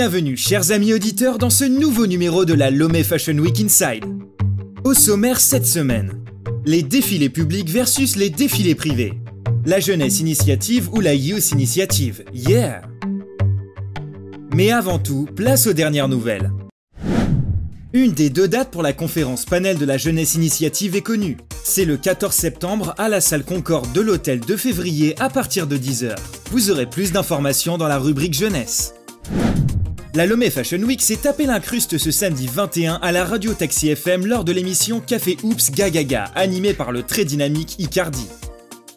Bienvenue, chers amis auditeurs, dans ce nouveau numéro de la Lomé Fashion Week Inside. Au sommaire cette semaine, les défilés publics versus les défilés privés. La jeunesse initiative ou la youth initiative, yeah! Mais avant tout, place aux dernières nouvelles. Une des deux dates pour la conférence panel de la jeunesse initiative est connue. C'est le 14 septembre à la salle Concorde de l'hôtel de Février à partir de 10 h. Vous aurez plus d'informations dans la rubrique jeunesse. La Lomé Fashion Week s'est tapé l'incruste ce samedi 21 à la radio Taxi FM lors de l'émission Café Oops Gagaga, animée par le très dynamique Icardi.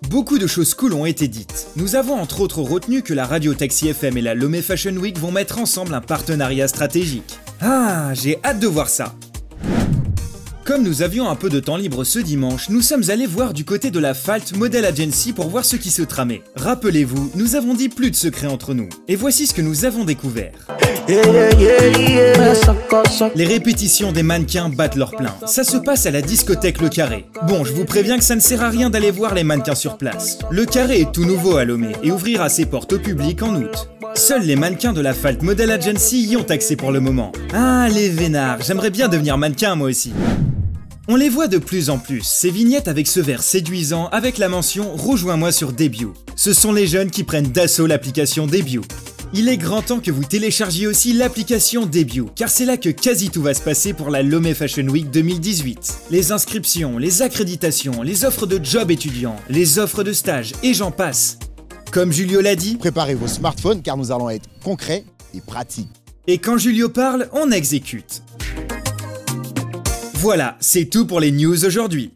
Beaucoup de choses cool ont été dites. Nous avons entre autres retenu que la radio Taxi FM et la Lomé Fashion Week vont mettre ensemble un partenariat stratégique. Ah, j'ai hâte de voir ça. Comme nous avions un peu de temps libre ce dimanche, nous sommes allés voir du côté de la Falt Model Agency pour voir ce qui se tramait. Rappelez-vous, nous avons dit plus de secrets entre nous. Et voici ce que nous avons découvert. Les répétitions des mannequins battent leur plein. Ça se passe à la discothèque Le Carré. Bon, je vous préviens que ça ne sert à rien d'aller voir les mannequins sur place. Le Carré est tout nouveau à Lomé et ouvrira ses portes au public en août. Seuls les mannequins de la Falt Model Agency y ont accès pour le moment. Ah, les vénards, j'aimerais bien devenir mannequin moi aussi. On les voit de plus en plus, ces vignettes avec ce verre séduisant avec la mention « Rejoins-moi sur Debut ». Ce sont les jeunes qui prennent d'assaut l'application Debut. Il est grand temps que vous téléchargiez aussi l'application Debut, car c'est là que quasi tout va se passer pour la Lomé Fashion Week 2018. Les inscriptions, les accréditations, les offres de job étudiants, les offres de stage, et j'en passe. Comme Julio l'a dit, préparez vos smartphones car nous allons être concrets et pratiques. Et quand Julio parle, on exécute. Voilà, c'est tout pour les news aujourd'hui.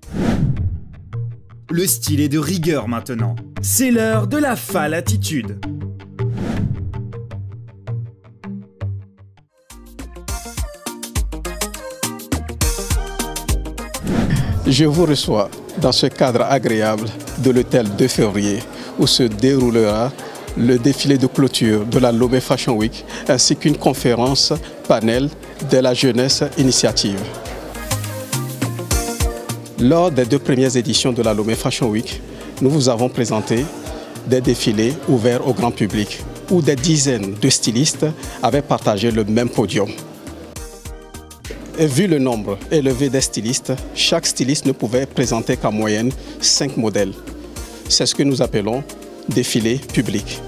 Le style est de rigueur maintenant. C'est l'heure de la Fal attitude. Je vous reçois dans ce cadre agréable de l'hôtel de Février où se déroulera le défilé de clôture de la Lomé Fashion Week ainsi qu'une conférence panel de la jeunesse initiative. Lors des deux premières éditions de la Lomé Fashion Week, nous vous avons présenté des défilés ouverts au grand public où des dizaines de stylistes avaient partagé le même podium. Et vu le nombre élevé des stylistes, chaque styliste ne pouvait présenter qu'en moyenne 5 modèles. C'est ce que nous appelons défilé public.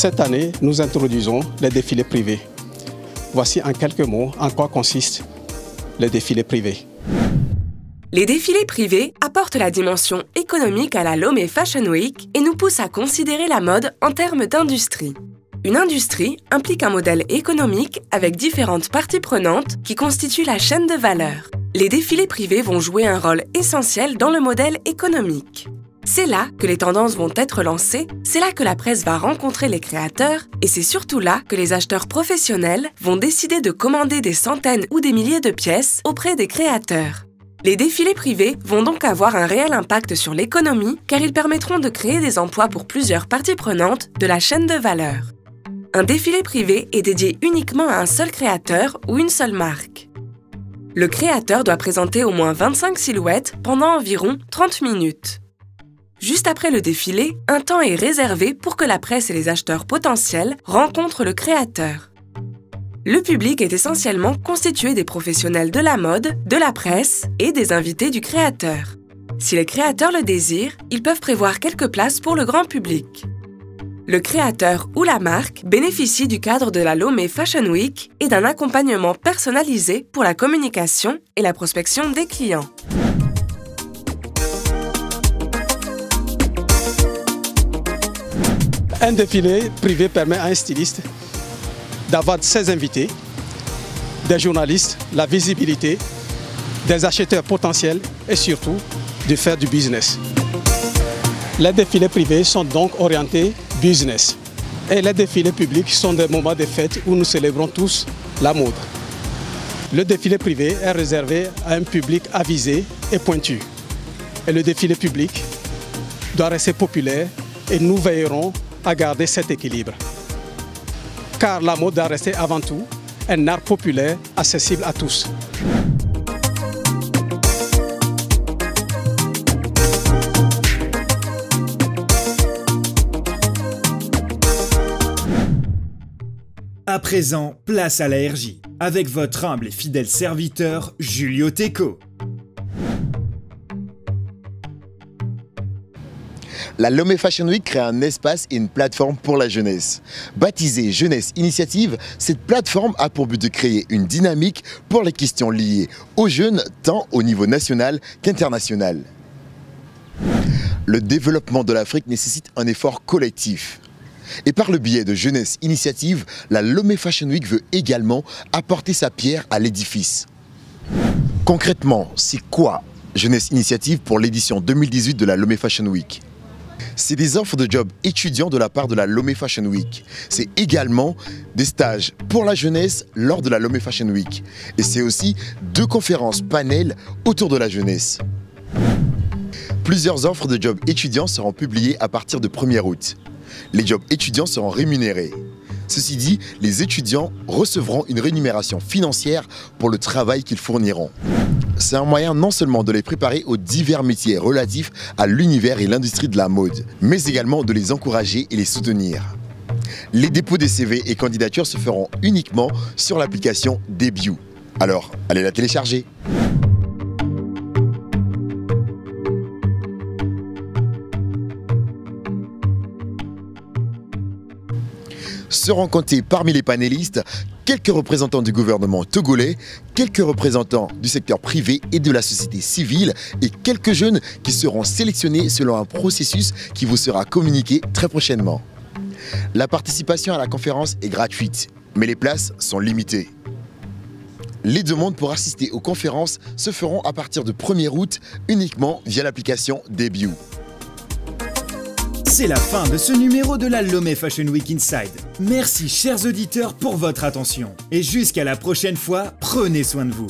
Cette année, nous introduisons les défilés privés. Voici en quelques mots en quoi consistent les défilés privés. Les défilés privés apportent la dimension économique à la Lomé Fashion Week et nous poussent à considérer la mode en termes d'industrie. Une industrie implique un modèle économique avec différentes parties prenantes qui constituent la chaîne de valeur. Les défilés privés vont jouer un rôle essentiel dans le modèle économique. C'est là que les tendances vont être lancées, c'est là que la presse va rencontrer les créateurs et c'est surtout là que les acheteurs professionnels vont décider de commander des centaines ou des milliers de pièces auprès des créateurs. Les défilés privés vont donc avoir un réel impact sur l'économie car ils permettront de créer des emplois pour plusieurs parties prenantes de la chaîne de valeur. Un défilé privé est dédié uniquement à un seul créateur ou une seule marque. Le créateur doit présenter au moins 25 silhouettes pendant environ 30 minutes. Juste après le défilé, un temps est réservé pour que la presse et les acheteurs potentiels rencontrent le créateur. Le public est essentiellement constitué des professionnels de la mode, de la presse et des invités du créateur. Si les créateurs le désirent, ils peuvent prévoir quelques places pour le grand public. Le créateur ou la marque bénéficie du cadre de la Lomé Fashion Week et d'un accompagnement personnalisé pour la communication et la prospection des clients. Un défilé privé permet à un styliste d'avoir ses invités, des journalistes, la visibilité, des acheteurs potentiels et surtout de faire du business. Les défilés privés sont donc orientés business et les défilés publics sont des moments de fête où nous célébrons tous la mode. Le défilé privé est réservé à un public avisé et pointu et le défilé public doit rester populaire et nous veillerons à garder cet équilibre. Car la mode doit rester avant tout un art populaire accessible à tous. À présent, place à la RJ, avec votre humble et fidèle serviteur, Julio Teco. La Lomé Fashion Week crée un espace et une plateforme pour la jeunesse. Baptisée Jeunesse Initiative, cette plateforme a pour but de créer une dynamique pour les questions liées aux jeunes, tant au niveau national qu'international. Le développement de l'Afrique nécessite un effort collectif. Et par le biais de Jeunesse Initiative, la Lomé Fashion Week veut également apporter sa pierre à l'édifice. Concrètement, c'est quoi Jeunesse Initiative pour l'édition 2018 de la Lomé Fashion Week? C'est des offres de job étudiants de la part de la Lomé Fashion Week. C'est également des stages pour la jeunesse lors de la Lomé Fashion Week. Et c'est aussi 2 conférences panels autour de la jeunesse. Plusieurs offres de job étudiants seront publiées à partir de 1er août. Les jobs étudiants seront rémunérés. Ceci dit, les étudiants recevront une rémunération financière pour le travail qu'ils fourniront. C'est un moyen non seulement de les préparer aux divers métiers relatifs à l'univers et l'industrie de la mode, mais également de les encourager et les soutenir. Les dépôts des CV et candidatures se feront uniquement sur l'application Debut. Alors, allez la télécharger. Seront comptés parmi les panélistes quelques représentants du gouvernement togolais, quelques représentants du secteur privé et de la société civile et quelques jeunes qui seront sélectionnés selon un processus qui vous sera communiqué très prochainement. La participation à la conférence est gratuite, mais les places sont limitées. Les demandes pour assister aux conférences se feront à partir de 1er août uniquement via l'application Debut. C'est la fin de ce numéro de la Lomé Fashion Week Inside. Merci chers auditeurs pour votre attention. Et jusqu'à la prochaine fois, prenez soin de vous.